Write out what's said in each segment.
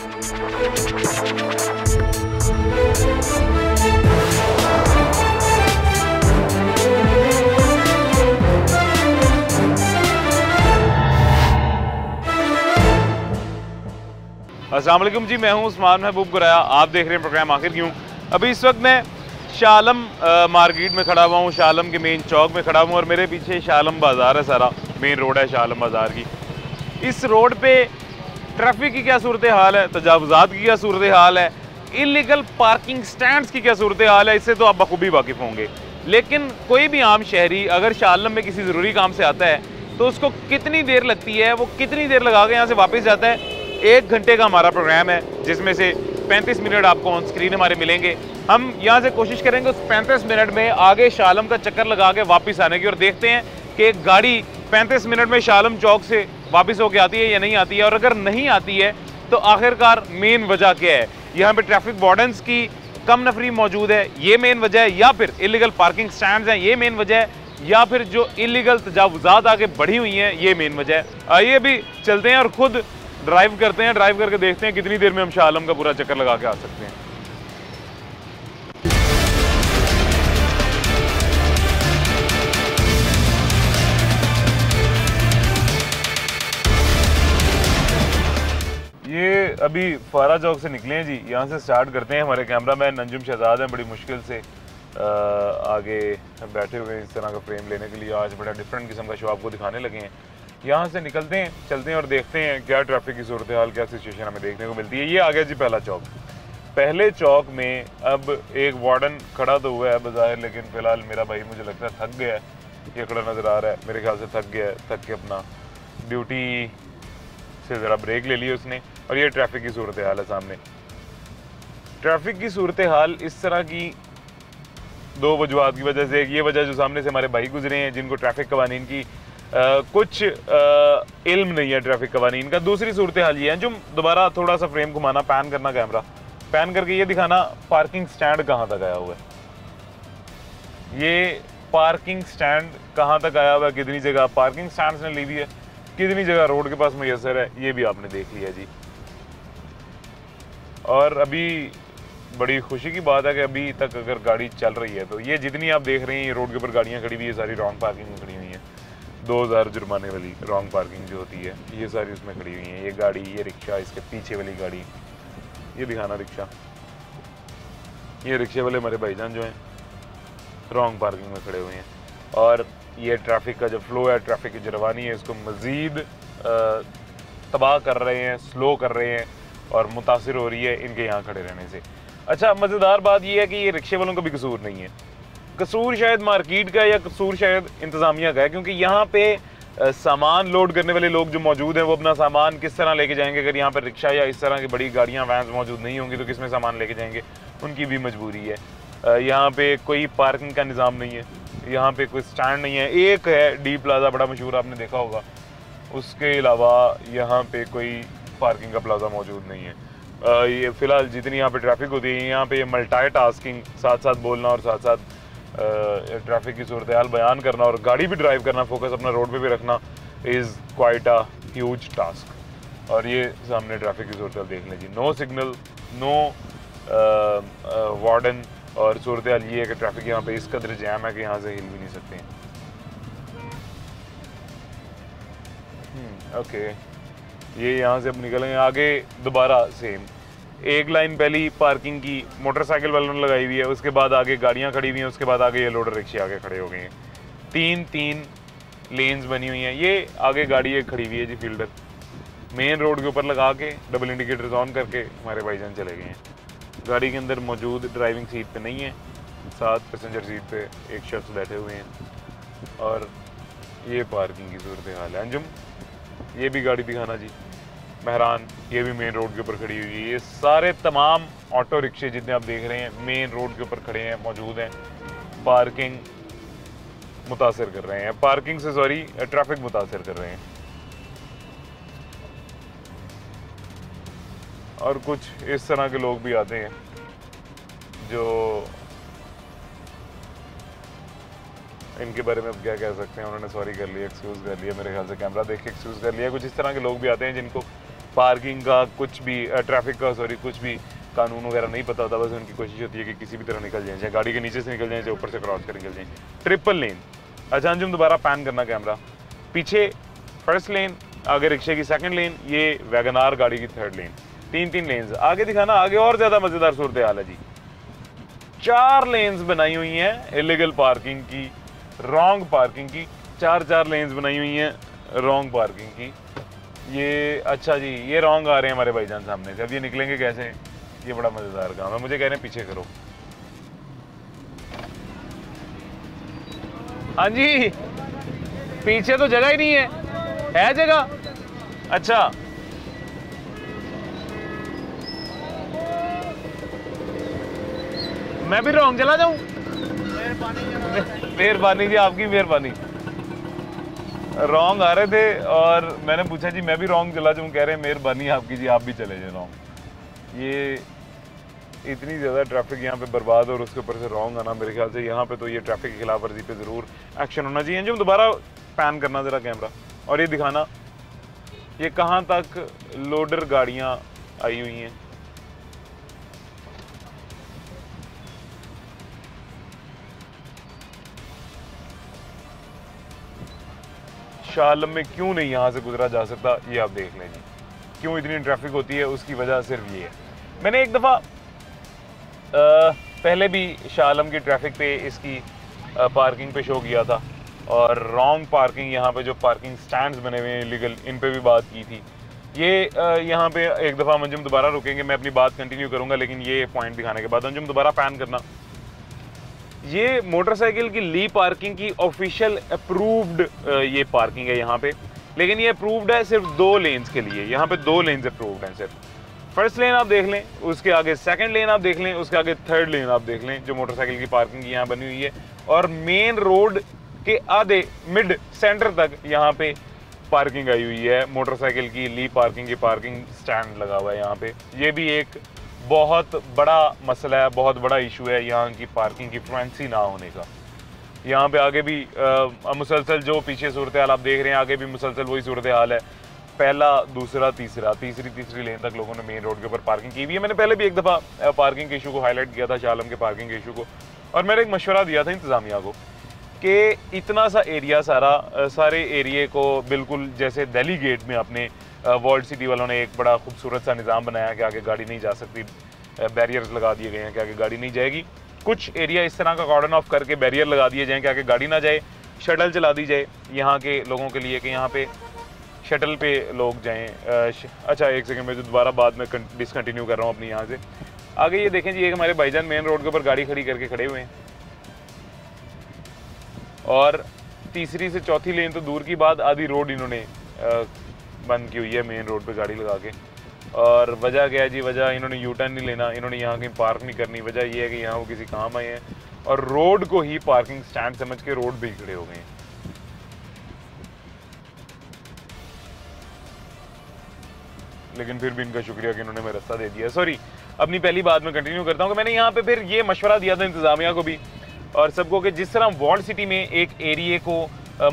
अस्सलाम वालेकुम जी, मैं हूं उस्मान महबूब गुराया। आप देख रहे हैं प्रोग्राम आखिर क्यों। अभी इस वक्त मैं शालम मार्केट में खड़ा हुआ हूं, शालम के मेन चौक में खड़ा हूं और मेरे पीछे शालम बाज़ार है, सारा मेन रोड है शालम बाज़ार की। इस रोड पे ट्रैफिक की क्या सूरत हाल है, तजावुज़ात की क्या सूरत हाल है, इलीगल पार्किंग स्टैंड्स की क्या सूरत हाल है, इससे तो आप बखूबी वाकिफ़ होंगे। लेकिन कोई भी आम शहरी अगर शालम में किसी ज़रूरी काम से आता है तो उसको कितनी देर लगती है, वो कितनी देर लगा के यहाँ से वापस जाता है। 1 घंटे का हमारा प्रोग्राम है, जिसमें से 35 मिनट आपको ऑन स्क्रीन हमारे मिलेंगे। हम यहाँ से कोशिश करेंगे उस 35 मिनट में आगे शालम का चक्कर लगा के वापस आने की, और देखते हैं कि एक गाड़ी 35 मिनट में शालम चौक से वापस होके आती है या नहीं आती है, और अगर नहीं आती है तो आखिरकार मेन वजह क्या है। यहाँ पे ट्रैफिक वार्डन्स की कम नफरी मौजूद है, ये मेन वजह है, या फिर इलीगल पार्किंग स्टैंड्स हैं, ये मेन वजह है, या फिर जो इलीगल तजावुज़ात आगे बढ़ी हुई हैं, ये मेन वजह है। आइए अभी चलते हैं और खुद ड्राइव करते हैं, ड्राइव करके देखते हैं कितनी देर में हम शालम का पूरा चक्कर लगा के आ सकते हैं। ये अभी फारा चौक से निकले हैं जी, यहाँ से स्टार्ट करते हैं। हमारे कैमरा मैन अंजुम शहजाद हैं, बड़ी मुश्किल से आगे बैठे हुए हैं इस तरह का फ्रेम लेने के लिए। आज बड़ा डिफरेंट किस्म का शो आपको दिखाने लगे हैं। यहाँ से निकलते हैं, चलते हैं और देखते हैं क्या ट्रैफिक की सूरत हाल, क्या सिचुएशन हमें देखने को मिलती है। ये आ गया जी पहला चौक। पहले चौक में अब एक वार्डन खड़ा तो हुआ है बज़ाहिर, लेकिन फ़िलहाल मेरा भाई मुझे लगता है थक गया है, ये खड़ा नज़र आ रहा है, मेरे ख्याल से थक गया है, थक के अपना ड्यूटी से ज़रा ब्रेक ले ली उसने। और ये ट्रैफिक की सूरत हाल है सामने। ट्रैफिक की सूरत हाल इस तरह की 2 वजूहात की वजह से। एक ये वजह जो सामने से हमारे भाई गुजरे हैं जिनको ट्रैफिक कवानीन की कुछ इल्म नहीं है ट्रैफिक कवानीन का। दूसरी सूरत हाल ये है, जो दोबारा थोड़ा सा फ्रेम घुमाना, पैन करना, कैमरा पैन करके ये दिखाना पार्किंग स्टैंड कहाँ तक आया हुआ है। ये पार्किंग स्टैंड कहाँ तक आया हुआ है, कितनी जगह पार्किंग स्टैंड ने ली हुई है, कितनी जगह रोड के पास मुयसर है, ये भी आपने देख लिया जी। और अभी बड़ी खुशी की बात है कि अभी तक अगर गाड़ी चल रही है तो ये जितनी आप देख रहे हैं ये रोड के ऊपर गाड़ियाँ खड़ी हुई है, सारी रॉन्ग पार्किंग में खड़ी हुई हैं। 2000 जुर्माने वाली रॉन्ग पार्किंग जो होती है ये सारी उसमें खड़ी हुई हैं। ये गाड़ी, ये रिक्शा, इसके पीछे वाली गाड़ी, ये दिखाना रिक्शा, ये रिक्शे वाले हमारे भाईजान जो हैं रॉन्ग पार्किंग में खड़े हुए हैं। और ये ट्रैफिक का जो फ्लो है, ट्रैफिक की जो रवानी है, इसको मज़ीद तबाह कर रहे हैं, स्लो कर रहे हैं और मुतासिर हो रही है इनके यहाँ खड़े रहने से। अच्छा, मज़ेदार बात यह है कि ये रिक्शे वालों का भी कसूर नहीं है, कसूर शायद मार्केट का या कसूर शायद इंतज़ामिया का है, क्योंकि यहाँ पे सामान लोड करने वाले लोग जो मौजूद हैं वो अपना सामान किस तरह लेके जाएंगे। अगर यहाँ पर रिक्शा या इस तरह की बड़ी गाड़ियाँ, वैन्स मौजूद नहीं होंगी तो किस में सामान लेके जाएंगे, उनकी भी मजबूरी है। यहाँ पे कोई पार्किंग का निज़ाम नहीं है, यहाँ पे कोई स्टैंड नहीं है। एक है डी प्लाजा, बड़ा मशहूर, आपने देखा होगा, उसके अलावा यहाँ पे कोई पार्किंग का प्लाजा मौजूद नहीं है। ये फ़िलहाल जितनी यहाँ पे ट्रैफिक होती है, यहाँ पे मल्टी टास्किंग, साथ साथ बोलना और साथ साथ ट्रैफिक की सूरत हाल बयान करना और गाड़ी भी ड्राइव करना, फोकस अपना रोड पे भी रखना, is quite a huge task. और ये सामने ट्रैफिक की सूरत हाल देख लें जी, नो सिग्नल, नो वार्डन, और सूरत हाल ये है कि ट्रैफिक यहाँ पे इस कदर जैम है कि यहाँ से हिल भी नहीं सकते हैं। ओके, ये यहाँ से अब निकलेंगे आगे। दोबारा सेम एक लाइन पहली पार्किंग की मोटरसाइकिल वालों ने लगाई हुई है, उसके बाद आगे गाड़ियाँ खड़ी हुई हैं, उसके बाद आगे ये लोडर रिक्शे आगे खड़े हो गए हैं। 3 लेन्स बनी हुई हैं। ये आगे गाड़ी एक खड़ी हुई है जी, फील्डर, मेन रोड के ऊपर लगा के डबल इंडिकेटर्स ऑन करके हमारे भाईजान चले गए हैं। गाड़ी के अंदर मौजूद ड्राइविंग सीट पे नहीं है, साथ पैसेंजर सीट पे एक शख्स बैठे हुए हैं। और ये पार्किंग की सूरत हाल है। अंजुम, ये भी गाड़ी दिखाना जी, महरान, ये भी मेन रोड के ऊपर खड़ी हुई है। ये सारे तमाम ऑटो रिक्शे जितने आप देख रहे हैं मेन रोड के ऊपर खड़े हैं, मौजूद हैं, पार्किंग मुतासर कर रहे हैं, पार्किंग से सॉरी ट्रैफिक मुतासर कर रहे हैं। और कुछ इस तरह के लोग भी आते हैं जो, इनके बारे में अब क्या कह सकते हैं, उन्होंने सॉरी कर लिया, एक्सक्यूज़ कर लिया, मेरे ख्याल से कैमरा देख के एक्सक्यूज़ कर लिया। कुछ इस तरह के लोग भी आते हैं जिनको पार्किंग का कुछ भी, ट्रैफिक का सॉरी, कुछ भी कानून वगैरह नहीं पता होता। बस उनकी कोशिश होती है कि किसी भी तरह निकल जाए, चाहे गाड़ी के नीचे से निकल जाए, चाहे ऊपर से क्रॉस कर निकल जाए। ट्रिपल लेन। अच्छा अंजुम दोबारा पैन करना कैमरा, पीछे फर्स्ट लेन, आगे रिक्शे की सेकंड लेन, ये वैगनार गाड़ी की थर्ड लेन, तीन तीन लेन्स। आगे दिखाना, आगे और ज्यादा मजेदार सूरत हाल है जी। 4 लेन्स बनाई हुई हैं इलीगल पार्किंग की, रॉन्ग पार्किंग की, 4 लेन्स बनाई हुई हैं रॉन्ग पार्किंग की। ये अच्छा जी, ये रॉन्ग आ रहे हैं हमारे भाईजान सामने से, अब ये निकलेंगे कैसे? ये बड़ा मजेदार काम है। मुझे कह रहे हैं पीछे करो। हाँ जी, पीछे तो जगह ही नहीं है जगह? अच्छा मैं भी रॉन्ग चला जाऊं? मेहरबानी जी, आपकी मेहरबानी। रॉन्ग आ रहे थे और मैंने पूछा जी मैं भी रॉन्ग चला जाऊं, कह रहे हैं मेहरबानी आपकी जी, आप भी चले जाए रॉन्ग। ये इतनी ज़्यादा ट्रैफिक यहाँ पे बर्बाद और उसके ऊपर से रॉन्ग आना, मेरे ख्याल से यहाँ पे तो ये ट्रैफिक की खिलाफ वर्जी पे ज़रूर एक्शन होना चाहिए। जो दोबारा पैन करना ज़रा कैमरा और ये दिखाना ये कहाँ तक लोडर गाड़ियाँ आई हुई हैं। शाह आलम में क्यों नहीं यहाँ से गुजरा जा सकता, ये आप देख लें जी। क्यों इतनी ट्रैफिक होती है, उसकी वजह सिर्फ ये है। मैंने एक दफ़ा पहले भी शाह आलम की ट्रैफिक पे इसकी पार्किंग पे शो किया था और रॉन्ग पार्किंग, यहाँ पे जो पार्किंग स्टैंड्स बने हुए हैं इलीगल, इन पे भी बात की थी। ये यहाँ पे एक दफ़ा अंजुम दोबारा रुकेंगे, मैं अपनी बात कंटिन्यू करूँगा, लेकिन ये पॉइंट दिखाने के बाद अंजुम दोबारा पैन करना। ये मोटरसाइकिल की ली पार्किंग की ऑफिशियल अप्रूव्ड ये पार्किंग है यहाँ पे, लेकिन ये अप्रूव्ड है सिर्फ 2 लेन्स के लिए। यहाँ पे 2 लेन्स अप्रूव्ड हैं सिर्फ। फर्स्ट लेन आप देख लें, उसके आगे सेकंड लेन आप देख लें, उसके आगे थर्ड लेन आप देख लें, जो मोटरसाइकिल की पार्किंग यहाँ बनी हुई है। और मेन रोड के आधे मिड सेंटर तक यहाँ पे पार्किंग आई हुई है मोटरसाइकिल की ली पार्किंग की, पार्किंग स्टैंड लगा हुआ है यहाँ पे। ये भी एक बहुत बड़ा मसला है, बहुत बड़ा इशू है यहाँ की पार्किंग की फ्लुएंसी ना होने का। यहाँ पे आगे भी मुसलसल जो पीछे सूरत हाल आप देख रहे हैं, आगे भी मुसलसल वही सूरत हाल है। पहला, दूसरा, तीसरी लेन तक लोगों ने मेन रोड के ऊपर पार्किंग की हुई है। मैंने पहले भी एक दफ़ा पार्किंग के इशू को हाईलाइट किया था, शाह आलम के पार्किंग के इशू को, और मैंने एक मशवरा दिया था इंतज़ामिया को कि इतना सा एरिया सारे एरिए को बिल्कुल जैसे दिल्ली गेट में अपने वर्ल्ड सिटी वालों ने एक बड़ा खूबसूरत सा निज़ाम बनाया कि आगे गाड़ी नहीं जा सकती, बैरियर्स लगा दिए गए हैं कि आगे गाड़ी नहीं जाएगी। कुछ एरिया इस तरह का कॉर्डन ऑफ करके बैरियर लगा दिए जाएँ कि आगे गाड़ी ना जाए, शटल चला दी जाए यहाँ के लोगों के लिए कि यहाँ पे शटल पे लोग जाएं। अच्छा एक सेकंड में जो दोबारा बाद में डिसकंटिन्यू कर रहा हूँ अपनी यहाँ से आगे। ये देखें जी, एक हमारे भाईजान मेन रोड के ऊपर गाड़ी खड़ी करके खड़े हुए हैं और तीसरी से चौथी लेन तो दूर की बात, आधी रोड इन्होंने बंद की हुई है मेन रोड पे गाड़ी लगा के। और वजह क्या है जी? वजह इन्होंने यू टर्न नहीं लेना, इन्होंने यहाँ कहीं पार्क नहीं करनी। वजह ये है कि यहाँ वो किसी काम आए हैं और रोड को ही पार्किंग स्टैंड समझ के रोड पे ही खड़े हो गए हैं। लेकिन फिर भी इनका शुक्रिया कि इन्होंने हमें रास्ता दे दिया। सॉरी, अपनी पहली बात में कंटिन्यू करता हूँ कि मैंने यहाँ पे फिर ये मशवरा दिया था इंतज़ामिया को भी और सबको कि जिस तरह वर्ल्ड सिटी में एक एरिए को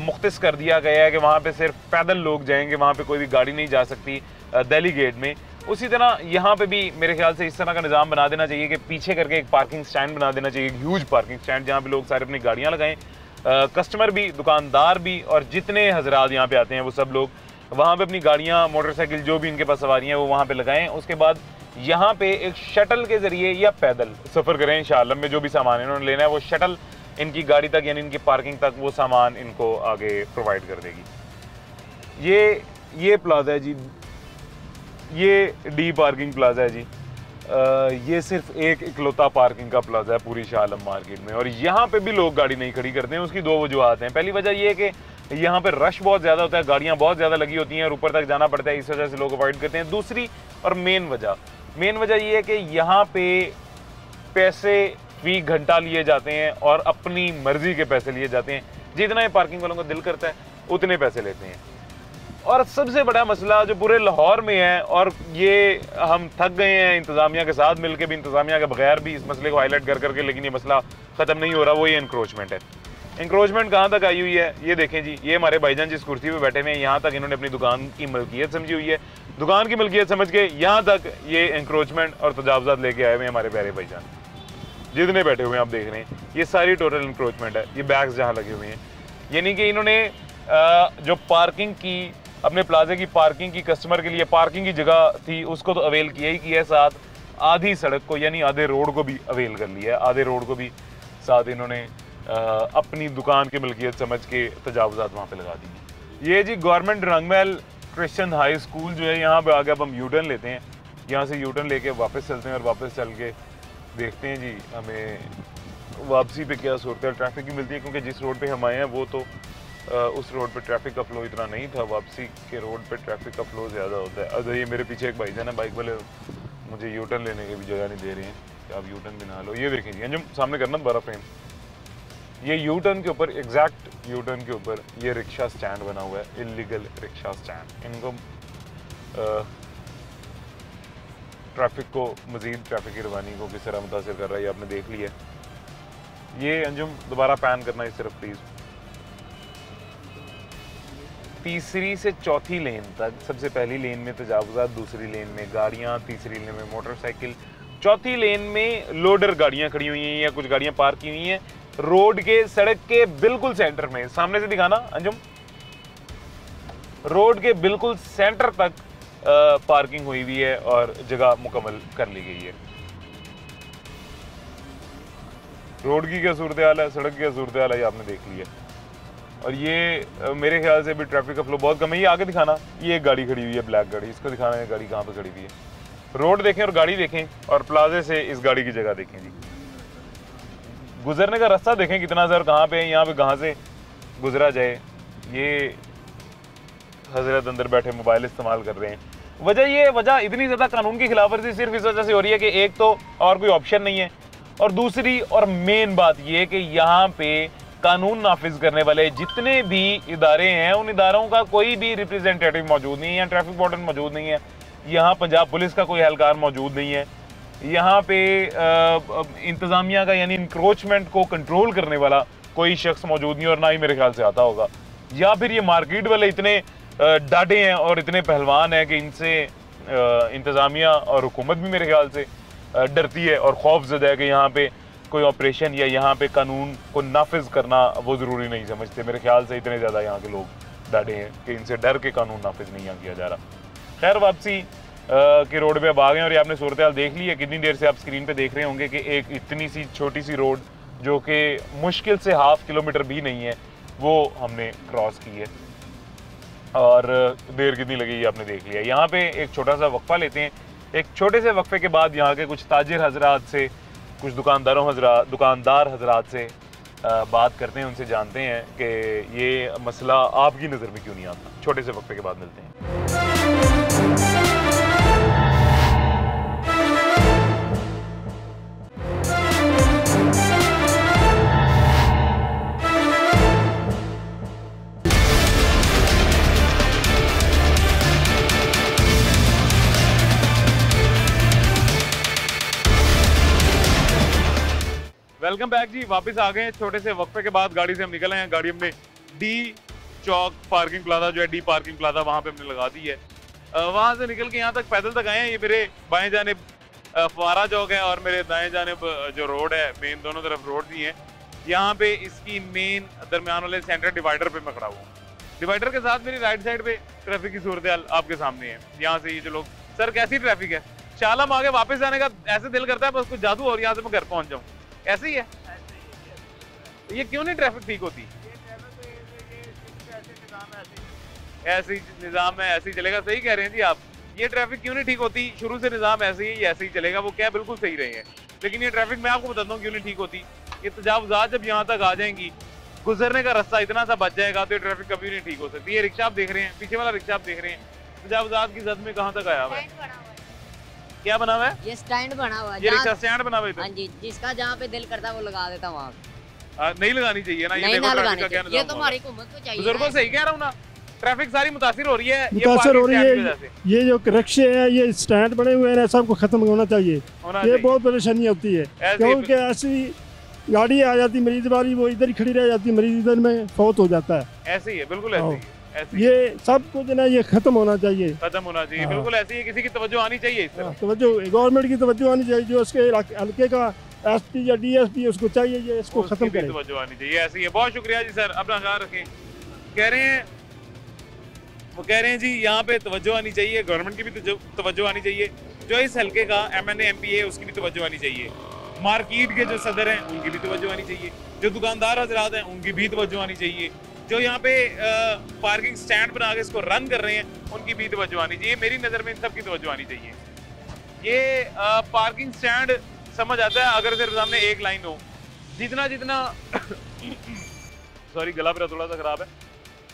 मुख्तस कर दिया गया है कि वहाँ पे सिर्फ पैदल लोग जाएंगे, वहाँ पे कोई भी गाड़ी नहीं जा सकती दिल्ली गेट में, उसी तरह यहाँ पे भी मेरे ख्याल से इस तरह का निज़ाम बना देना चाहिए कि पीछे करके एक पार्किंग स्टैंड बना देना चाहिए, ह्यूज पार्किंग स्टैंड, जहाँ पे लोग सारे अपनी गाड़ियाँ लगाएं, कस्टमर भी, दुकानदार भी और जितने हजरात यहाँ पे आते हैं वो सब लोग वहाँ पे अपनी गाड़ियाँ, मोटरसाइकिल जो भी इनके पास सवारियाँ हैं वो वहाँ पे लगाएं। उसके बाद यहाँ पे एक शटल के ज़रिए या पैदल सफ़र करें। शाह आलम में जो भी सामान इन्होंने लेना है वो शटल इनकी गाड़ी तक यानी इनकी पार्किंग तक वो सामान इनको आगे प्रोवाइड कर देगी। ये प्लाजा है जी, ये डी पार्किंग प्लाजा है जी। ये सिर्फ एक इकलौता पार्किंग का प्लाजा है पूरी शाह आलम मार्केट में और यहाँ पे भी लोग गाड़ी नहीं खड़ी करते हैं। उसकी 2 वजूहत हैं। पहली वजह ये है कि यहाँ पे रश बहुत ज़्यादा होता है, गाड़ियाँ बहुत ज़्यादा लगी होती हैं और ऊपर तक जाना पड़ता है, इस वजह से लोग अवॉइड करते हैं। दूसरी और मेन वजह ये है कि यहाँ पे पैसे फी घंटा लिए जाते हैं और अपनी मर्जी के पैसे लिए जाते हैं। जितना ये पार्किंग वालों को दिल करता है उतने पैसे लेते हैं। और सबसे बड़ा मसला जो पूरे लाहौर में है, और ये हम थक गए हैं इंतज़ामिया के साथ मिलकर भी, इंतज़ामिया के बगैर भी इस मसले को हाईलाइट कर करके, लेकिन ये मसला ख़त्म नहीं हो रहा, वो ये इंक्रोचमेंट है। इंक्रोचमेंट कहाँ तक आई हुई है ये देखें जी। ये हमारे भाईजान जिस कुर्सी पे बैठे हुए हैं यहाँ तक इन्होंने अपनी दुकान की मलकियत समझी हुई है। दुकान की मिल्कियत समझ के यहाँ तक ये इंक्रोचमेंट और तजावजात लेके आए हुए हैं हमारे प्यारे भाईजान। जितने बैठे हुए हैं आप देख रहे हैं, ये सारी टोटल इंक्रोचमेंट है। ये बैग्स जहाँ लगे हुए हैं, यानी कि इन्होंने जो पार्किंग की, अपने प्लाजे की पार्किंग की, कस्टमर के लिए पार्किंग की जगह थी उसको तो अवेल किया ही किया है, साथ आधी सड़क को यानी आधे रोड को भी अवेल कर लिया है। आधे रोड को भी साथ इन्होंने अपनी दुकान की मिल्कियत समझ के तजावजात वहाँ पे लगा दी। ये जी government Rangmahal Christian high school जो है, यहाँ पे आके अब हम यूटर्न लेते हैं। यहाँ से यूटर्न लेके वापस चलते हैं और वापस चल के देखते हैं जी हमें वापसी पे क्या सूरत ट्रैफिक की मिलती है, क्योंकि जिस रोड पे हम आए हैं वो तो उस रोड पे ट्रैफिक का फ्लो इतना नहीं था। वापसी के रोड पे ट्रैफिक का फ्लो ज़्यादा होता है। अगर ये मेरे पीछे एक भाई है ना, बाइक वाले मुझे यू टर्न लेने की भी जगह नहीं दे रहे हैं कि आप यू टर्न भी ना लो। ये देखें जी, अंजुम सामने करना दोबारा फ्रेम, ये यू टर्न के ऊपर, एग्जैक्ट यू टर्न के ऊपर ये रिक्शा स्टैंड बना हुआ है, इलीगल रिक्शा स्टैंड। इनको ट्रैफिक को, मजीद ट्रैफिक की रवानी को किस तरह मुतासिर कर रहा है ये आपने देख लिया। ये अंजुम दोबारा पैन करना है सिर्फ प्लीज़। तीसरी से चौथी लेन तक, सबसे पहली लेन में तजावुज़ात, दूसरी लेन में गाड़ियाँ, तीसरी लेन में मोटरसाइकिल, चौथी लेन में लोडर गाड़ियाँ खड़ी हुई हैं या कुछ गाड़ियाँ पार्क की हुई हैं रोड के, सड़क के बिल्कुल सेंटर में। सामने से दिखाना अंजुम, रोड के बिल्कुल सेंटर तक पार्किंग हुई हुई है और जगह मुकम्मल कर ली गई है। रोड की क्या सूरत हाल है, सड़क की क्या सूरत हाल है, ये आपने देख लिया। और ये मेरे ख्याल से भी ट्रैफिक का फ्लो बहुत कम है। ये आगे दिखाना, ये एक गाड़ी खड़ी हुई है, ब्लैक गाड़ी, इसको दिखाना है गाड़ी कहाँ पे खड़ी हुई है। रोड देखें और गाड़ी देखें और प्लाजे से इस गाड़ी की जगह देखें जी। गुजरने का रास्ता देखें कितना ज़र कहाँ पे है, यहाँ पे कहाँ से गुजरा जाए। ये हजरत अंदर बैठे मोबाइल इस्तेमाल कर रहे हैं। वजह इतनी ज़्यादा कानून की खिलाफवर्जी सिर्फ इस वजह से हो रही है कि एक तो और कोई ऑप्शन नहीं है, और दूसरी और मेन बात ये कि यहाँ पे कानून नाफिज करने वाले जितने भी इदारे हैं, उन इदारों का कोई भी रिप्रेजेंटेटिव मौजूद नहीं है। ट्रैफिक वार्डन मौजूद नहीं है, यहाँ पंजाब पुलिस का कोई एहलकार मौजूद नहीं है, यहाँ पे इंतज़ामिया का यानी इंक्रोचमेंट को कंट्रोल करने वाला कोई शख्स मौजूद नहीं, और ना ही मेरे ख्याल से आता होगा। या फिर ये मार्केट वाले इतने डाढ़े हैं और इतने पहलवान हैं कि इनसे इंतज़ामिया और हुकूमत भी मेरे ख्याल से डरती है और खौफजदा है कि यहाँ पे कोई ऑपरेशन या यहाँ पे कानून को नाफिज करना वो ज़रूरी नहीं समझते। मेरे ख्याल से इतने ज़्यादा यहाँ के लोग डाढ़े हैं कि इनसे डर के कानून नाफिज नहीं यहाँ किया जा रहा। खैर, वापसी के रोड पे अब आ गए और ये आपने सूरत हाल देख ली है। कितनी देर से आप स्क्रीन पे देख रहे होंगे कि एक इतनी सी छोटी सी रोड जो कि मुश्किल से ½ किलोमीटर भी नहीं है, वो हमने क्रॉस की है और देर कितनी लगी ये आपने देख लिया। यहाँ पे एक छोटा सा वक्फा लेते हैं। एक छोटे से वक्फे के बाद यहाँ के कुछ ताजिर हजरात से, कुछ दुकानदार हजरात से बात करते हैं, उनसे जानते हैं कि ये मसला आपकी नज़र में क्यों नहीं आता। छोटे से वक्फे के बाद मिलते हैं। वेलकम बैक जी, वापस आ गए हैं छोटे से वक्फे के बाद। गाड़ी से हम निकल आए हैं। गाड़ी हमने डी चौक पार्किंग प्लाजा जो है, डी पार्किंग प्लाजा, वहाँ पे हमने लगा दी है। वहाँ से निकल के यहाँ तक पैदल तक आए हैं। ये मेरे बाएं जानिब फवारा चौक है और मेरे दाएं जानिब जो रोड है, मेन दोनों तरफ रोड दी है। यहाँ पे इसकी मेन दरमियान वाले सेंटर डिवाइडर पे मैं खड़ा हुआ हूँ। डिवाइडर के साथ मेरी राइट साइड पे ट्रैफिक की सूरत हाल आपके सामने है। यहाँ से ये जो लोग, सर कैसी ट्रैफिक है, शालम आगे वापस जाने का ऐसे दिल करता है बस कुछ जादू और यहाँ से मैं घर पहुँच जाऊँ। ऐसे ही है, ये क्यों नहीं ट्रैफिक ठीक होती? ऐसे ही निज़ाम है, ऐसे ही चलेगा। सही कह रहे हैं जी आप, ये ट्रैफिक क्यों नहीं ठीक होती? शुरू से निज़ाम ऐसे ही ऐसे ही चलेगा। वो क्या बिल्कुल सही रहे हैं, लेकिन ये ट्रैफिक मैं आपको बताता हूँ क्यों नहीं ठीक होती। ये तजावुज़ात जब यहाँ तक आ जाएंगी, गुजरने का रास्ता इतना सा बच जाएगा तो ये ट्रैफिक कभी नहीं ठीक हो सकती। ये रिक्शा आप देख रहे हैं, पीछे वाला रिक्शा आप देख रहे हैं, तजावुज़ात की जद में कहाँ तक आया हुआ है? क्या बना हुआ है? ये स्टैंड बना हुआ है, ये रिक्शा स्टैंड बना हुआ है। हाँ जी, जिसका जहाँ पे दिल करता है वो लगा देता वहाँ। नहीं लगानी चाहिए ना, नहीं ना लगानी चाहिए, ये तो हमारी हुकूमत को चाहिए। बुजुर्गों से ही कह रहा हूँ ना, ट्रैफिक सारी मुतासिर हो रही है, मुतासिर हो रही है। ये जो रिक्शे है, ये स्टैंड बने हुए हैं, सबको खत्म होना चाहिए। ये बहुत परेशानी होती है क्योंकि ऐसी गाड़ी आ जाती मरीज वाली, वो इधर ही खड़ी रह जाती, मरीज इधर में फौत हो जाता है। ऐसे ही है, बिल्कुल ऐसे ही है। ये सब कुछ ना ये खत्म होना चाहिए, खत्म होना चाहिए। बिल्कुल ऐसे ही, किसी की तवज्जो आनी चाहिए इस तरफ। तवज्जो गवर्नमेंट की तवज्जो आनी चाहिए, जो उसके हल्के का एसपी या डीएसपी उसको चाहिए ये इसको खत्म करे, तवज्जो आनी चाहिए। ऐसे ही है। बहुत शुक्रिया जी सर, अपना ख्याल रखें। कह रहे हैं वो कह रहे हैं जी यहाँ पे तवज्जो आनी चाहिए, गवर्नमेंट की भी तवज्जो आनी चाहिए, जो इस हल्के का MNA MP है उसकी भी तवज्जो आनी चाहिए, मार्केट के जो सदर हैं उनकी भी तवज्जो आनी चाहिए, जो दुकानदार हजरात हैं उनकी भी तवज्जो आनी चाहिए, जो यहाँ पे पार्किंग स्टैंड बना के इसको रन कर रहे हैं उनकी भी तवज्जो आनी चाहिए। मेरी नज़र में इन सब की तवज्जो आनी चाहिए। ये पार्किंग स्टैंड समझ आता है अगर सिर्फ सामने एक लाइन हो, जितना जितना सॉरी गला मेरा थोड़ा सा खराब है,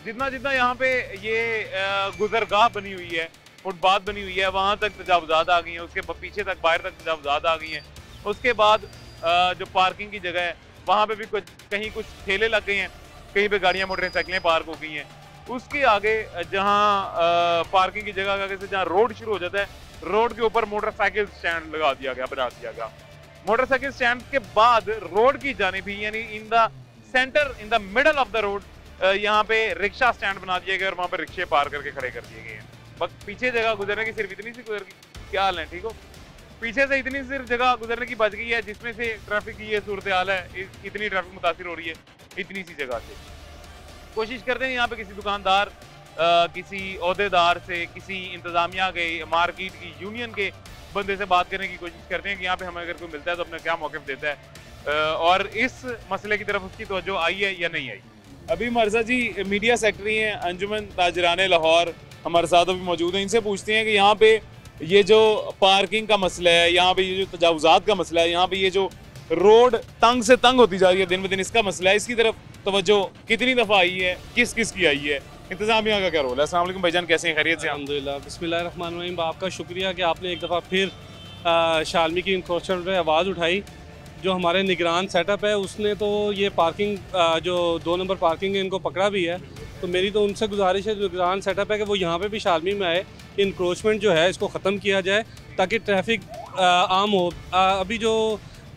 जितना जितना यहाँ पे ये गुजरगाह बनी हुई है, फुटपाथ बनी हुई है, वहाँ तक तजावुज़ात आ गई हैं, उसके पीछे तक बाहर तक तजावुज़ात आ गई हैं। उसके बाद जो पार्किंग की जगह है वहाँ पे भी कहीं कुछ ठेले लग गए हैं, कहीं पे गाड़ियाँ मोटरसाइकिलें पार्क हो गई हैं। उसके आगे जहाँ पार्किंग की जगह आगे से जहाँ रोड शुरू हो जाता है, रोड के ऊपर मोटरसाइकिल स्टैंड लगा दिया गया, बना दिया गया। मोटरसाइकिल स्टैंड के बाद रोड की जानिब भी, यानी in the centre, in the middle of the road, यहाँ पे रिक्शा स्टैंड बना दिए गए और वहाँ पे रिक्शे पार करके खड़े कर दिए गए हैं। बस पीछे जगह गुजरने की सिर्फ इतनी सी गुजर गई। क्या हाल है, ठीक हो? पीछे से इतनी सिर्फ जगह गुजरने की बच गई है जिसमें से ट्रैफिक की ये सूरत हाल है, इतनी ट्रैफिक मुतासिर हो रही है इतनी सी जगह से। कोशिश करते हैं यहाँ पे किसी दुकानदार, किसी ओहदेदार से, किसी इंतजामिया के, मार्केट की, यूनियन के बंदे से बात करने की कोशिश करते हैं कि यहाँ पे हमें अगर कोई मिलता है तो अपना क्या मौक़िफ़ देता है और इस मसले की तरफ उसकी तवज्जो आई है या नहीं आई। अभी मर्जा जी मीडिया सेक्रेटरी हैं अंजुमन ताजरान लाहौर, हमारे साथ अभी मौजूद हैं। इनसे पूछते हैं कि यहाँ पे ये जो पार्किंग का मसला है, यहाँ पे ये जो तजावुज़ात का मसला है, यहाँ पे ये जो रोड तंग से तंग होती जा रही है दिन ब दिन, इसका मसला है, इसकी तरफ तवज्जो कितनी दफ़ा आई है, किस किस की आई है, इंतजामिया का क्या रोल है? अस्सलाम वालेकुम भाईजान, कैसे हैं, खैरियत से? अल्हम्दुलिल्लाह, बिस्मिल्लाहिर्रहमानिर्रहीम। आपका शुक्रिया कि आपने एक दफ़ा फिर शालमी की इंक्रोचमेंट पे आवाज़ उठाई। जो हमारे निगरान सेटअप है उसने तो ये पार्किंग जो 2 नंबर पार्किंग है इनको पकड़ा भी है, तो मेरी तो उनसे गुजारिश है, जो निगरान सेटअप है कि वो यहाँ पे भी शालमी में आए, इंक्रोचमेंट जो है इसको ख़त्म किया जाए ताकि ट्रैफिक आम हो। अभी जो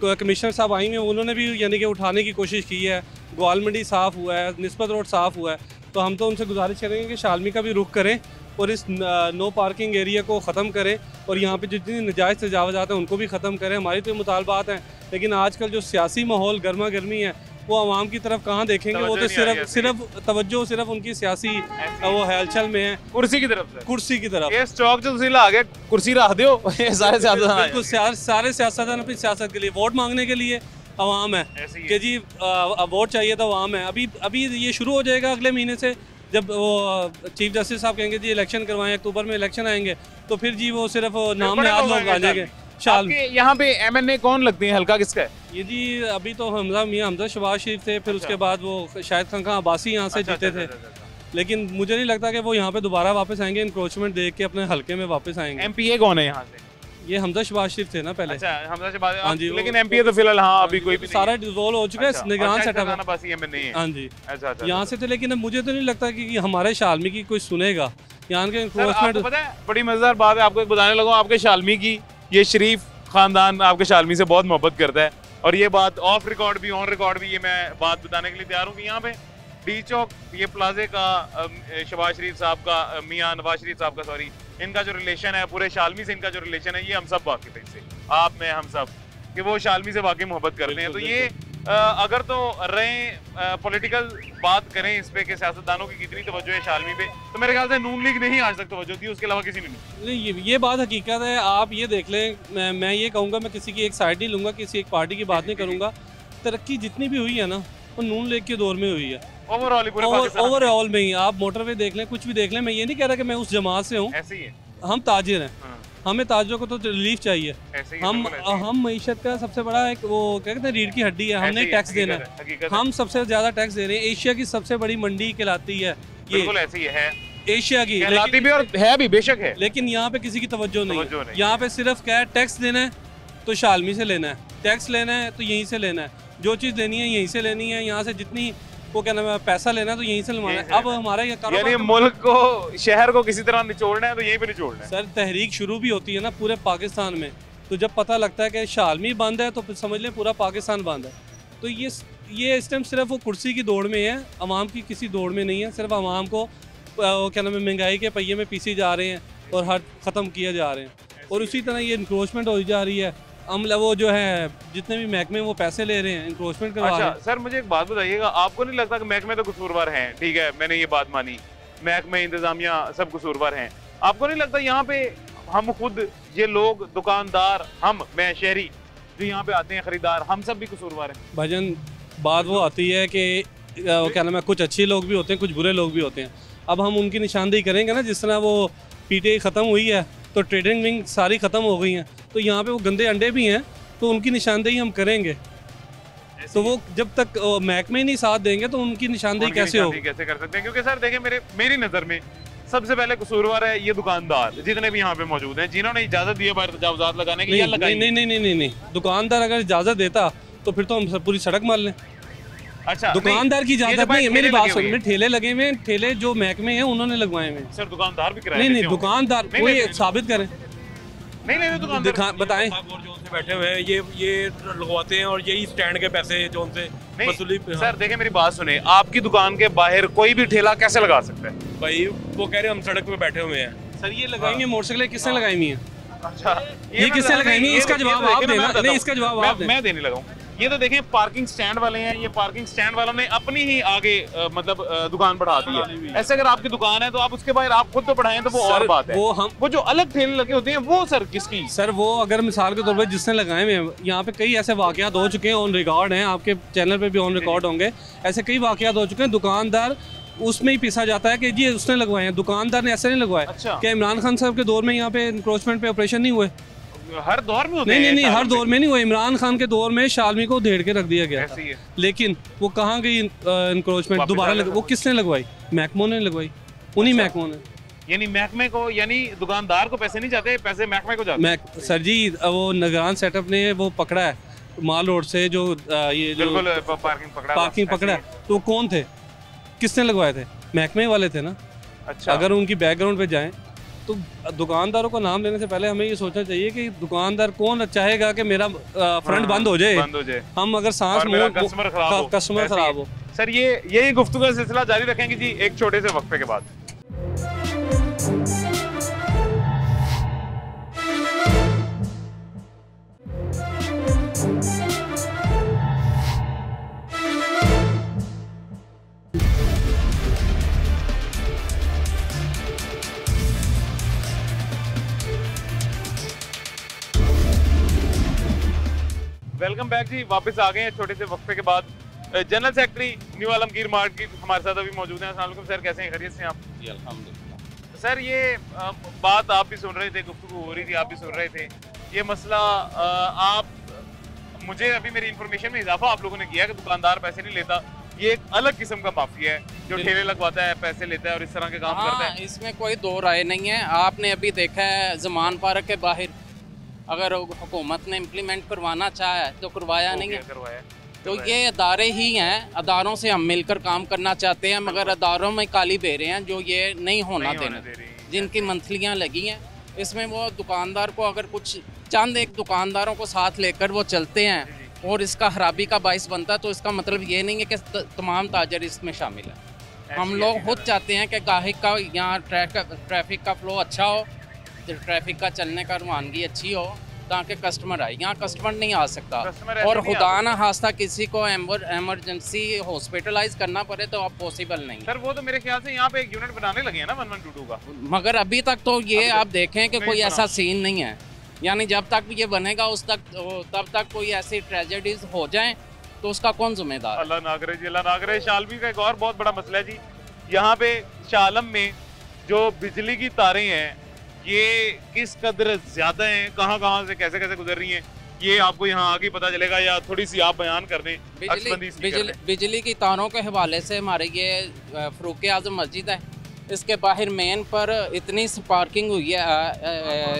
कमिश्नर साहब आई हैं उन्होंने भी यानी कि उठाने की कोशिश की है, ग्वाल मंडी साफ़ हुआ है, निस्बत रोड साफ़ हुआ है, तो हम तो उनसे गुजारिश करेंगे कि शालमी का भी रुख करें और इस नो पार्किंग एरिया को ख़त्म करें और यहाँ पे जितनी नजायज़ तजावुज़ात हैं उनको भी ख़त्म करें। हमारी तो मुतालबात हैं, लेकिन आजकल जो सियासी माहौल गर्मा गर्मी है वो आवाम की तरफ कहाँ देखेंगे, वो तो सिर्फ तवज्जो सिर्फ उनकी सियासी वो हलचल में है, कुर्सी की तरफ। ये स्टॉक जो तुसीं ला के कुर्सी रख दो, ये सारे सियासतदान, सारे सियासतदान अपनी सियासत के लिए, वोट मांगने के लिए आवाम है कि जी वोट चाहिए तो आवाम है। अभी ये शुरू हो जाएगा अगले महीने से, जब वो चीफ जस्टिस साहब कहेंगे जी इलेक्शन करवाएं, अक्टूबर में इलेक्शन आएंगे, तो फिर जी वो सिर्फ नाम में लोग आ जाएंगे। यहाँ पे MNA कौन लगती है, हल्का किसका है? ये जी अभी तो मियां हमजा शहबाज शरीफ थे, फिर उसके बाद वो शायद खान अब्बासी यहाँ से जीते थे, लेकिन मुझे नहीं लगता कि वो यहाँ पे दोबारा वापस आएंगे, इंक्रोचमेंट देख के अपने हल्के में वापस आएंगे। MPA कौन है यहाँ से? ये हमजा शहबाज शरीफ थे ना पहले। अच्छा, हमजा शहबाज। हाँ जी, लेकिन MPA तो फिलहाल हाँ अभी कोई भी सारा डिसॉल्व हो चुका है, निगरान सेटअप है। हाँ जी, यहाँ से थे, लेकिन मुझे तो नहीं लगता कि हमारे शालमी की कोई सुनेगा यहाँ के इंक्रोचमेंट। पता है बड़ी मजेदार बात है, आपको बताने लगा, आपके शालमी की, ये शरीफ खानदान आपके शालमी से बहुत मोहब्बत करता है और ये बात ऑफ रिकॉर्ड भी ऑन रिकॉर्ड भी ये मैं बात बताने के लिए तैयार हूँ कि यहाँ पे डी चौक ये प्लाजे का शहबाज शरीफ साहब का, मियाँ नवाज शरीफ साहब का, सॉरी, इनका जो रिलेशन है, पूरे शालमी से इनका जो रिलेशन है, ये हम सब वाकिफ है इससे, आप में हम सब, कि वो शालमी से वाकई मोहब्बत करते हैं। तो ये अगर तो रहे पॉलिटिकल बात करें इस पे कि सियासतदानों की कितनी तवज्जो है शालमी पे, तो मेरे ख्याल से नून लीग नहीं आज तक तवज्जो दी, उसके अलावा किसी ने नहीं। ये बात हकीकत है, आप ये देख लें, मैं ये कहूँगा, मैं किसी की एक साइड नहीं लूँगा, किसी एक पार्टी की बात नहीं करूँगा, तरक्की जितनी भी हुई है ना वो नून लीग के दौर में हुई है, ओवरऑल में ही। आप मोटरवे देख लें, कुछ भी देख लें, मैं ये नहीं कह रहा कि मैं उस जमात से हूँ, ऐसे ही है, हम ताजिर हैं, हमें ताजरों को तो रिलीफ चाहिए। हम मईशत का सबसे बड़ा एक वो क्या कहते हैं रीढ़ की हड्डी है, हमने टैक्स देना है, हम सबसे ज्यादा टैक्स दे रहे हैं। एशिया की सबसे बड़ी मंडी कहलाती है ये, ऐसी है एशिया की, कहलाती भी और है भी, बेशक है, लेकिन यहाँ पे किसी की तवज्जो नहीं है। यहाँ पे सिर्फ क्या है, टैक्स देना है तो शालमी से लेना है, टैक्स लेना है तो यहीं से लेना है, जो चीज़ लेनी है यहीं से लेनी है, यहाँ से जितनी वो क्या नाम है पैसा लेना है तो यहीं से लमाना है। अब हमारा ये यानी मुल्क को, शहर को किसी तरह निचोड़ना है तो यहीं पे निचोड़ना है। सर तहरीक शुरू भी होती है ना पूरे पाकिस्तान में, तो जब पता लगता है कि शालमी बंद है तो फिर समझ लें पूरा पाकिस्तान बंद है। तो ये इस टाइम सिर्फ वो कुर्सी की दौड़ में है, अवाम की किसी दौड़ में नहीं है, सिर्फ अवाम को क्या नाम है, महंगाई के पहिए में पीसी जा रहे हैं और हर ख़त्म किए जा रहे हैं। और उसी तरह ये इंक्रोचमेंट हो जा रही है। अमला वो जो है जितने भी महकमे वो पैसे ले रहे हैं, इंक्रोचमेंट करवा रहे हैं। अच्छा सर, मुझे एक बात बताइएगा, आपको नहीं लगता कि महकमे तो कसूरवार हैं? ठीक है, मैंने ये बात मानी, महकमे इंतजामिया सब कसूरवार हैं। आपको नहीं लगता यहाँ पे हम खुद, ये लोग दुकानदार, मैं शहरी जो यहाँ पे आते हैं खरीदार, हम सब भी कसूरवार हैं? भाईजान बात वो आती है कि क्या नाम है, कुछ अच्छे लोग भी होते हैं, कुछ बुरे लोग भी होते हैं। अब हम उनकी निशानदेही करेंगे ना, जिस तरह वो पीटीआई ख़त्म हुई है तो ट्रेडिंग विंग सारी ख़त्म हो गई हैं, तो यहाँ पे वो गंदे अंडे भी हैं, तो उनकी निशानदेही हम करेंगे। तो वो जब तक महकमे नहीं साथ देंगे तो उनकी निशानदेही कैसे होगी? कैसे कर सकते हैं? क्योंकि सर देखिए, मेरी नज़र में सबसे पहले कसूरवार है ये दुकानदार जितने भी यहाँ पे मौजूद हैं, जिन्होंने इजाज़त दी है बाहर तजावुज़ात लगाने की। नहीं, दुकानदार अगर इजाज़त देता तो फिर तो हम पूरी सड़क मार लें। अच्छा, दुकानदार की इजाजत नहीं है, मेरी बात सुनिए। ठेले लगे हुए हैं, ठेले जो महकमे हैं उन्होंने लगवाए हुए। सर दुकानदार भी किराए नहीं, दुकानदार कोई साबित करें, नहीं दुकानदार बताएं। बैठे हुए हैं, ये लगवाते हैं और यही स्टैंड के पैसे जो उनसे वसूली। सर देखिए, मेरी बात सुने, आपकी दुकान के बाहर कोई भी ठेला कैसे लगा सकता है? भाई वो कह रहे हैं हम सड़क पे बैठे हुए हैं। सर ये लगाएंगे मोटरसाइकिल किसने लगाई हुई है? अच्छा, ये किसने लगाई हुई है? इसका जवाब आप देना। नहीं, इसका जवाब आप दें। मैं देने लगा हूँ। ये तो देखें, पार्किंग स्टैंड वाले हैं, ये पार्किंग स्टैंड वालों ने अपनी ही आगे मतलब दुकान बढ़ा दी है। ऐसे अगर आपकी दुकान है तो आप उसके बाहर आप खुद तो बढ़ाएं तो वो और बात है। वो जो अलग ठेले लगे होते हैं वो सर किसकी? सर वो अगर मिसाल के तौर पर जिसने लगाए हुए हैं, यहाँ पे कई ऐसे वाकयात हो चुके हैं, ऑन रिकॉर्ड हैं, आपके चैनल पे भी ऑन रिकॉर्ड होंगे। ऐसे कई वाकयात हो चुके हैं, दुकानदार उसमें ही पीसा जाता है कि जी उसने लगवाए हैं, दुकानदार ने ऐसे नहीं लगवाए। अच्छा। क्या इमरान खान साहब के दौर में यहाँ पे इंक्रोचमेंट पे ऑपरेशन नहीं हुए? हर दौर में होते हैं। नहीं, हर दौर में नहीं हुआ। इमरान खान के दौर में शालमी को उधेड़ के रख दिया गया था, लेकिन वो कहाँ गई इंक्रोचमेंट दोबारा? वो किसने लगवाई? महकमों ने लगवाई, उन्हीं महकमों ने। यानी महकमे को, यानी दुकानदार को पैसे नहीं जाते, पैसे महकमे को जाते हैं। सर जी वो निगरान सेटअप ने वो पकड़ा है माल रोड से, जो ये जो पार्किंग पकड़ा है, तो कौन थे, किसने लगवाए थे? महकमे वाले थे ना। अच्छा, अगर उनकी बैकग्राउंड पे जाएं तो दुकानदारों का नाम लेने से पहले हमें ये सोचना चाहिए कि दुकानदार कौन चाहेगा कि मेरा फ्रंट बंद हो जाए, हम अगर सांस कस्टमर खराब हो। सर यही गुफ्तगू का सिलसिला जारी रखेंगे जी एक छोटे से वक्फे के बाद। वेलकम बैक जी, वापस आ गए हैं छोटे से वक्फे के बाद। General secretary new Alamgir market हमारे साथ अभी मौजूद हैं। अस्सलाम वालेकुम सर, कैसे हैं? खैरियत से आप? जी अल्हम्दुलिल्लाह। सर ये बात आप भी सुन रहे थे, गुफ्तगू हो रही थी, आप भी सुन रहे थे। ये मसला आप मुझे अभी मेरी इन्फॉर्मेशन में इजाफा आप लोगों ने किया कि दुकानदार पैसे नहीं लेता, ये एक अलग किस्म का माफिया है जो ठेले लगवाता है, पैसे लेता है और इस तरह के काम करता है। इसमें कोई दो राय नहीं है। आपने अभी देखा है जमान पार्क के बाहर, अगर हुकूमत ने इम्प्लीमेंट करवाना चाहा तो करवाया नहीं है। तो ये अदारे ही हैं, अदारों से हम मिलकर काम करना चाहते हैं, मगर अदारों में काली बेरे हैं जो ये नहीं होना देना, जिनकी मंथलियाँ लगी हैं। इसमें वो दुकानदार को अगर कुछ चंद एक दुकानदारों को साथ लेकर वो चलते हैं और इसका खराबी का बाइस बनता है, तो इसका मतलब ये नहीं है कि तमाम ताजर इसमें शामिल है। हम लोग खुद चाहते हैं कि गाहक का यहाँ ट्रैफिक का फ्लो अच्छा हो, ट्रैफिक का चलने का रवानगी अच्छी हो, ताकि कस्टमर आए। यहाँ कस्टमर नहीं आ सकता, और खुदा ना खास्ता किसी को एमरजेंसी हॉस्पिटलाइज करना पड़े तो अब पॉसिबल नहीं। सर वो तो मेरे ख्याल से यहाँ पे एक यूनिट बनाने लगे हैं ना 1122 का, मगर अभी तक तो ये आप देखें कि कोई ऐसा सीन नहीं है। यानी जब तक ये बनेगा तब तक कोई ऐसी ट्रेजेडीज हो जाए तो उसका कौन जिम्मेदार? अल्लाह ना करे जी, अल्लाह ना करे। शालमी का एक और बहुत बड़ा मसला है जी, यहाँ पे शालम में जो बिजली की तारें हैं ये किस कदर ज्यादा हैं, कहाँ कहाँ से कैसे कैसे गुजर रही हैं, ये आपको यहाँ आगे पता चलेगा, या थोड़ी सी आप बयान कर दें। बिजली की तारों के हवाले से हमारे ये फरूक आज़म मस्जिद है, इसके बाहर मेन पर इतनी स्पार्किंग हुई है,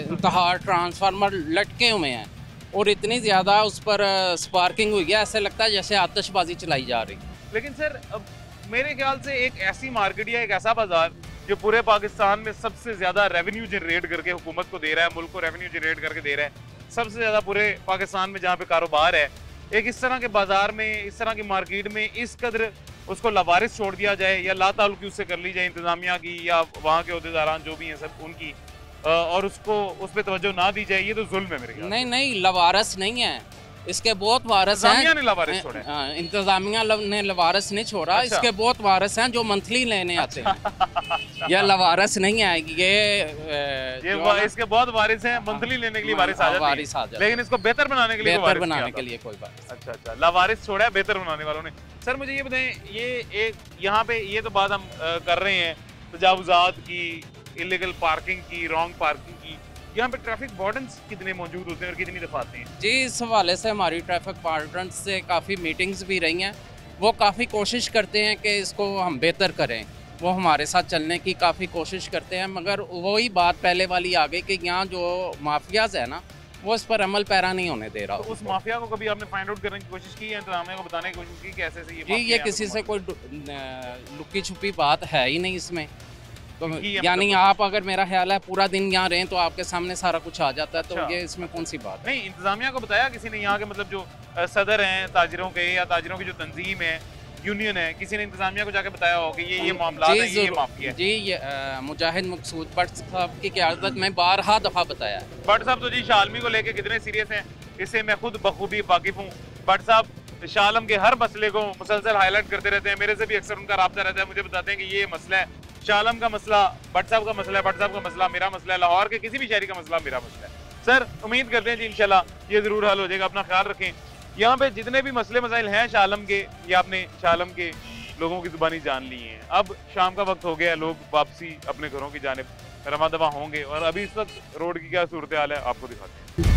इंतहा ट्रांसफार्मर लटके हुए हैं और इतनी ज़्यादा उस पर स्पार्किंग हुई है, ऐसे लगता है जैसे आतिशबाजी चलाई जा रही। लेकिन सर अब मेरे ख्याल से एक ऐसी मार्केट या एक ऐसा बाजार जो पूरे पाकिस्तान में सबसे ज्यादा रेवेन्यू जनरेट करके हुकूमत को दे रहा है, मुल्क को रेवेन्यू जनरेट करके दे रहा है, सबसे ज्यादा पूरे पाकिस्तान में जहाँ पे कारोबार है, एक इस तरह के बाजार में, इस तरह की मार्केट में इस कदर उसको लवारिस छोड़ दिया जाए या ला ताल्लुकी उससे कर ली जाए इंतजामिया की या वहाँ के अहदेदारान जो भी हैं सब उनकी, और उसको उस पर तवज्जो ना दी जाए, ये तो जुल्म है मेरे ख्याल। नहीं नहीं, लवारस नहीं है, इसके बहुत वारिस हैं। इंतजामिया ने लवारिस छोड़े? इंतजामिया ने लवारिस नहीं छोड़ा। अच्छा। इसके बहुत वारिस हैं जो मंथली लेने आते हैं। यह लवारिस नहीं है, ये इसके बहुत वारिस हैं, मंथली लेने के लिए वारिस आ जाते हैं, लेकिन इसको बेहतर बनाने के लिए कोई बात। अच्छा अच्छा, लवारिस छोड़ा है बेहतर बनाने वालों ने। सर मुझे ये बताएं, ये एक यहाँ पे ये तो बात हम कर रहे हैं तजावुजात की, इलीगल पार्किंग की, रॉन्ग पार्किंग की, यहाँ पे ट्रैफिक वार्डन्स कितने मौजूद होते हैं और कितनी दफ़ा आते हैं? जी, इस हवाले से हमारी ट्रैफिक वार्डन्स से काफ़ी मीटिंग्स भी रही हैं। वो काफ़ी कोशिश करते हैं कि इसको हम बेहतर करें, वो हमारे साथ चलने की काफ़ी कोशिश करते हैं, मगर वही बात पहले वाली आ गई कि यहाँ जो माफियाज है ना, वो इस पर अमल पैरा नहीं होने दे रहा। तो उस माफिया को कभी आपने फाइंड आउट करने की कोशिश की है, इंतजामिया को बताने की कोशिश की कि ऐसे से ये किसी से कोई लुकी छुपी बात है ही नहीं इसमें। तो यानी आप अगर मेरा ख्याल है पूरा दिन यहाँ रहें तो आपके सामने सारा कुछ आ जाता है। तो ये इसमें कौन सी बात नहीं, इंतजामिया को बताया किसी ने, यहाँ के मतलब जो सदर हैं ताजिरों के या ताजिरों की जो तंजीम है, यूनियन है, किसी ने इंतजामिया को जाके बताया हो कि ये मामला है, ये माफिया है? जी, मुजाहिद मकसूद भट्ट साहब की क़यादत में बारहा दफ़ा बताया। भट्ट साहब तो जी शालमी को लेके कितने सीरियस हैं इससे मैं खुद बखूबी वाकिफ हूँ। भट्ट साहब शालम के हर मसले को मुसलसल हाईलाइट करते रहते हैं, मेरे से भी अक्सर उनका राब्ता रहता है, मुझे बताते हैं कि ये मसला है, शालम का मसला भट्ट साहब का मसला है, भट्ट साहब का मसला मेरा मसला है, लाहौर के किसी भी शहरी का मसला मेरा मसला है। सर उम्मीद करते हैं जी इंशाल्लाह ये ज़रूर हल हो जाएगा, अपना ख्याल रखें। यहाँ पे जितने भी मसले मसाइल हैं शालम के, ये आपने शालम के लोगों की ज़ुबानी जान ली हैं। अब शाम का वक्त हो गया, लोग वापसी अपने घरों की जानिब रवा दवा होंगे, और अभी इस वक्त रोड की क्या सूरत हाल है आपको दिखाते हैं।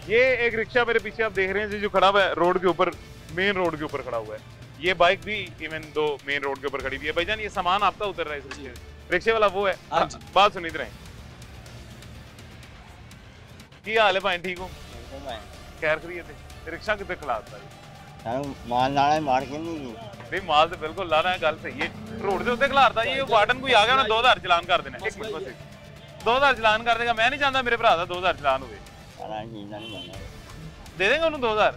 ये एक रिक्शा मेरे पीछे आप देख रहे हैं जो खड़ा हुआ है रोड के ऊपर, मेन रोड के ऊपर खड़ा हुआ है। ये बाइक भी इवन दो मेन रोड के ऊपर खड़ी हुई है। भाईजान ये सामान आपका उतर रहा है इस रिक्शे, रिक्शे वाला वो है? बात सुनी रहे की हाल है भाई? ठीक हो? खैर करिए थे रिक्शा कितने खिलाफ था? माल लाना है, मार के नहीं माल तो बिल्कुल लाना है, गल सही है। रोड से उत्ते खिलार था, ये वार्डन कोई आ गया ना 2000 चलान कर देना। एक मिनट बस, 2000 चलान कर देगा। मैं नहीं चाहता मेरे भरा का 2000 चलान हुए। दे देंगे उन्हें 2000?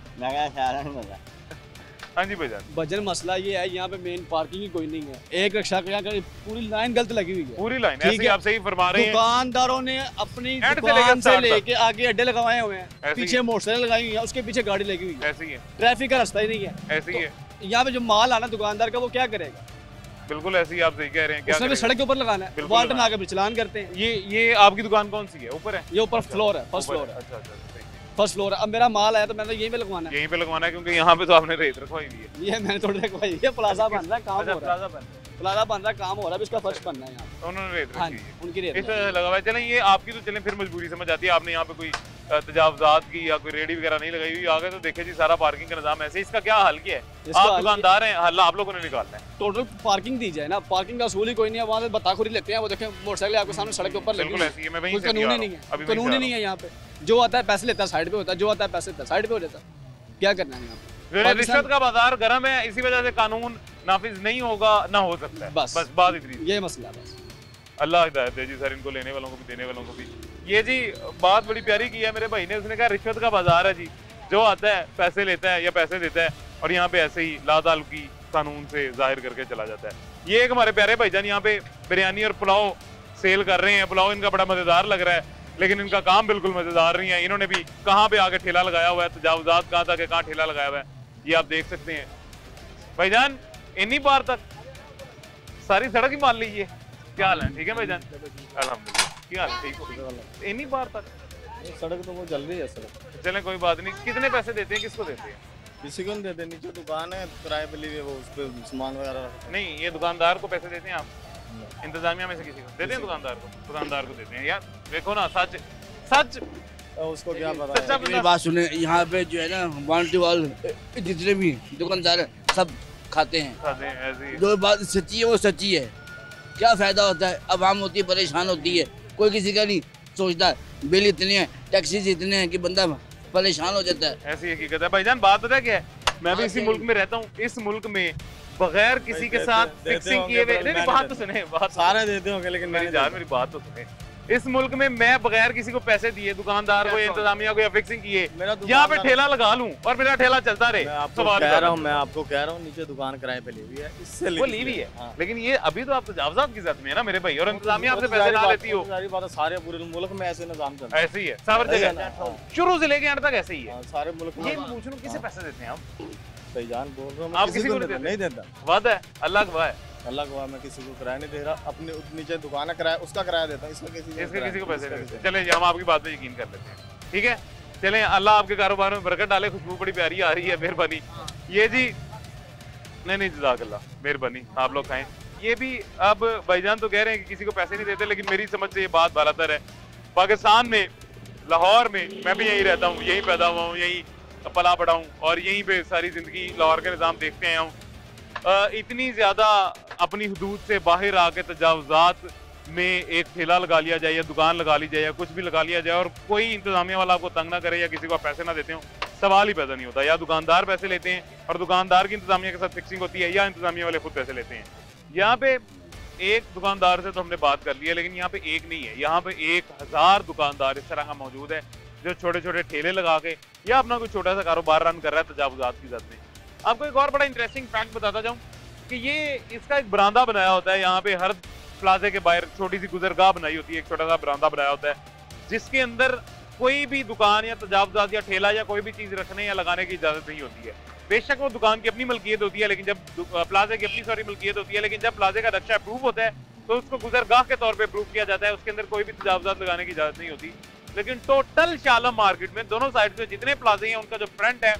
हाँ जी भाईजान। बजन मसला ये है, यहाँ पे मेन पार्किंग ही कोई नहीं है। एक रिक्शा के यहाँ पूरी लाइन गलत लगी हुई है, पूरी लाइन। ऐसे आप सही फरमा रहे हैं। दुकानदारों ने अपनी दुकान से लेके आगे अड्डे लगाए हुए हैं, पीछे मोटरसाइकिल लगाई हुई है, उसके पीछे गाड़ी लगी हुई है। ऐसी है, ट्रैफिक का रास्ता ही नहीं है। ऐसी है। यहाँ पे जो माल आना दुकानदार का, वो क्या करेगा? बिल्कुल ऐसे ही आप सही कह रहे हैं। उसने भी सड़क के ऊपर लगाना है, वार्डन आके चलान करते हैं। ये आपकी दुकान कौन सी है? ऊपर है? ये ऊपर फ्लोर है, फर्स्ट फ्लोर है। अच्छा अच्छा, फर्स्ट फ्लोर है। अब मेरा माल आया तो मैंने यहीं पे लगवाना है। यहीं पे लगवाना है क्योंकि यहाँ पे तो आपने रेत रखवाई हुई है। ये मैंने थोड़ी रखवाई है। प्लाजा बन रहा है, काम हो रहा है, प्लाजा बन रहा है, काम हो रहा है, इसका फर्श बनना है यहाँ। उन्होंने रेत रखी है, उनकी रेत इस लगा हुआ है। चलें ये आपकी तो चलें फिर मजबूरी समझ आती है, आपने यहाँ पे कोई तजावुजात की या कोई रेडी वगैरह नहीं लगाई हुई। आगे तो देखे जी सारा पार्किंग का निजाम ऐसे। इसका क्या हल किया है? आप दुकानदार हैं, हल आप लोगों ने निकालना है। टोटल पार्किंग दी जाए ना, पार्किंग का असूल ही कोई नहीं है। वहाँ से बताखुरी लेते हैं, वो देखें मोटरसाइकिल आपके सामने सड़क के ऊपर लगी है, कोई कानूनी नहीं है, कानूनी नहीं है। यहाँ पे जो आता है पैसे लेता है, साइड पे होता है, जो आता है पैसे लेता है, साइड पे हो जाता है। क्या करना है यहाँ पे? रिश्वत का बाजार गर्म है, इसी वजह से कानून नाफिज नहीं होगा, ना हो सकता है। बस बात इतनी, ये मसला बस। अल्लाह हिदायत दे जी सर, इनको लेने वालों को भी देने वालों को भी। ये जी बात बड़ी प्यारी की है मेरे भाई ने, उसने कहा रिश्वत का बाजार है जी, जो आता है पैसे लेता है या पैसे देता है, और यहाँ पे ऐसे ही लाताल्लुकी कानून से जाहिर करके चला जाता है। ये एक हमारे प्यारे भाईजान यहाँ पे बिरयानी और पुलाव सेल कर रहे हैं। पुलाव इनका बड़ा मजेदार लग रहा है, लेकिन इनका काम बिल्कुल मजेदार नहीं है। इन्होंने भी कहाँ पे आगे ठेला लगाया हुआ है, तजावुजात कहाँ तक है, कहाँ ठेला लगाया हुआ है, ये आप देख सकते हैं। भाईजान इन्हीं बार तक सारी सड़क ही मान लीजिए। क्या हाल है? ठीक है भाईजान? अल्हम्दुलिल्लाह। क्या हाल है? ठीक हो? इन्हीं बार तक सड़क तो वो जल रही है सड़क। चलें कोई बात नहीं। कितने पैसे देते हैं, किसको देते हैं? किसी को नहीं देते, नीचे दुकान है किराए पे ली हुई है, वो उस पे सामान वगैरह। नहीं, ये दुकानदार को पैसे देते हैं आप? इंतजामिया में से किसी को देते हैं? दुकानदार को, दुकानदार को देते हैं। यार देखो ना, सच सच उसको क्या पता। मेरी बात सुने, यहाँ पे जो है ना बाल्टी वाल जितने भी दुकानदार सब खाते हैं। जो बात सच्ची है वो सच्ची है। क्या फायदा होता है? अवाम होती है परेशान होती है, कोई किसी का नहीं सोचता। बिल इतने हैं, टैक्सीज इतने हैं कि बंदा परेशान हो जाता है। ऐसी हकीकत है भाईजान। बात पता क्या है, मैं भी इसी मुल्क में रहता हूँ। इस मुल्क में बगैर किसी के साथ फिक्सिंग किए हुए, नहीं बात तो सुने, बात सारे देते होंगे, लेकिन मेरी जान मेरी बात तो सुने। इस मुल्क में मैं बगैर किसी को पैसे दिए, दुकानदार को, इंतजामिया को या फिक्सिंग किए यहाँ पे ठेला लगा लूं और मेरा ठेला चलता रहे। मैं आपको कह रहा हूँ नीचे दुकान किराए पे ली हुई है, इससे वो ली हुई है। हाँ। लेकिन ये अभी तो आप तजावजात की ज़द में है ना मेरे भाई, और इंतजामिया आपसे पैसे ना लेती हो। सारी बात है, सारे पूरे मुल्क में ऐसे निजाम चलता है। ऐसे ही है सावर जगह, शुरू से लेके अंत तक ऐसे ही है सारे मुल्क में। ये पूछ लूं किसे पैसे देते हैं आप? भाईजान बोल रहा हूँ आप किसी को नहीं देता? वादा है, अल्लाह गवाह है, अल्लाह गवाह, मैं किसी को किराया नहीं दे रहा, अपने नीचे दुकान है किराया उसका किराया देता हूँ, इसका किसी को पैसे नहीं देते। चले हम आपकी बात पे यकीन कर लेते हैं, ठीक है। चले अल्लाह आपके कारोबार में बरकत डाले, खुशबू बड़ी प्यारी आ रही है, मेहरबानी। ये जी नहीं जज़ाकल्लाह, मेहरबानी, आप लोग खाएं। ये भी अब भाईजान तो कह रहे हैं कि किसी को पैसे नहीं देते, लेकिन मेरी समझ से ये बात बालातर है। पाकिस्तान में, लाहौर में, मैं भी यहीं रहता हूँ, यहीं पैदा हुआ हूँ, यहीं पला पड़ा हूँ और यहीं पे सारी जिंदगी लाहौर के निज़ाम देखते आया हूँ। इतनी ज़्यादा अपनी हदूद से बाहर आके तजावुज़ात में एक ठेला लगा लिया जाए या दुकान लगा ली जाए या कुछ भी लगा लिया जाए और कोई इंतजामिया वाला आपको तंग ना करे या किसी को पैसे ना देते हो, सवाल ही पैदा नहीं होता। या दुकानदार पैसे लेते हैं और दुकानदार की इंतजामिया के साथ फिक्सिंग होती है, या इंतजामिया वाले खुद पैसे लेते हैं। यहाँ पे एक दुकानदार से तो हमने बात कर ली है, लेकिन यहाँ पे एक नहीं है, यहाँ पे 1000 दुकानदार इस तरह का मौजूद है जो छोटे छोटे ठेले लगा के या अपना कोई छोटा सा कारोबार रन कर रहा है तजावुज़ात की ज़द में। आपको एक और बड़ा इंटरेस्टिंग फैक्ट बताता जाऊँ कि ये इसका एक बरामदा बनाया होता है, यहाँ पे हर प्लाजे के बाहर छोटी सी गुजरगाह बनाई होती है, एक छोटा सा बरामदा बनाया होता है जिसके अंदर कोई भी दुकान या तजावुज़ात या ठेला या कोई भी चीज़ रखने या लगाने की इजाज़त नहीं होती है। बेशक वो दुकान की अपनी मलकियत होती है, लेकिन जब प्लाजे की अपनी मलकियत होती है, लेकिन जब प्लाजे का नक्शा अप्रूव होता है तो उसको गुजरगाह के तौर पे अप्रूव किया जाता है, उसके अंदर कोई भी तजावुज़ात लगाने की इजाज़त नहीं होती। लेकिन टोटल शालम मार्केट में दोनों साइड से जितने प्लाजे हैं उनका जो फ्रंट है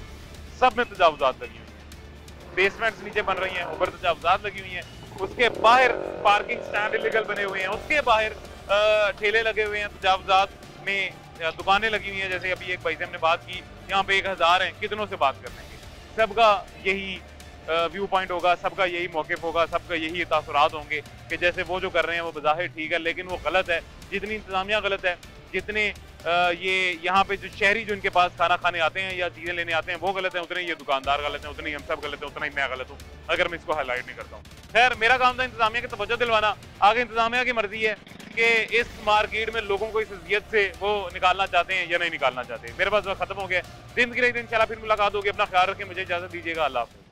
सब में तजावुज़ात लगी हुई है, बेसमेंट्स नीचे बन रही हैं, ऊपर तजावुज़ात लगी हुई हैं, उसके बाहर पार्किंग स्टैंड इलीगल बने हुए हैं, उसके बाहर ठेले लगे हुए हैं, तजावुज़ात में दुकानें लगी हुई हैं। जैसे अभी एक भाई से हमने बात की, यहाँ पे 1000 हैं, कितनों से बात कर लेंगे? सबका यही व्यू पॉइंट होगा, सबका यही मौक़िफ़ होगा, सबका यही तासुरात होंगे कि जैसे वो जो कर रहे हैं वो बज़ाहिर ठीक है, लेकिन वो गलत है। जितनी इंतज़ामिया गलत है, जितने ये यहाँ पे जो शहरी जो इनके पास खाना खाने आते हैं या चीज़ें लेने आते हैं वो गलत है, उतने ये दुकानदार गलत हैं, उतने ही हम सब गलत हैं, उतना ही मैं गलत हूँ अगर मैं इसको हाईलाइट नहीं करता हूँ। खैर, मेरा काम था इंतज़ामिया की तवज्जो दिलवाना, आगे इंतज़ामिया की मर्जी है कि इस मार्केट में लोगों को इस अज़ियत से वो निकालना चाहते हैं या नहीं निकालना चाहते। मेरे पास वक्त खत्म हो गया। दिन की इंशाल्लाह फिर मुलाकात होगी। अपना ख्याल रखें, मुझे इजाज़त दीजिएगा। अल्लाह हाफ़िज़।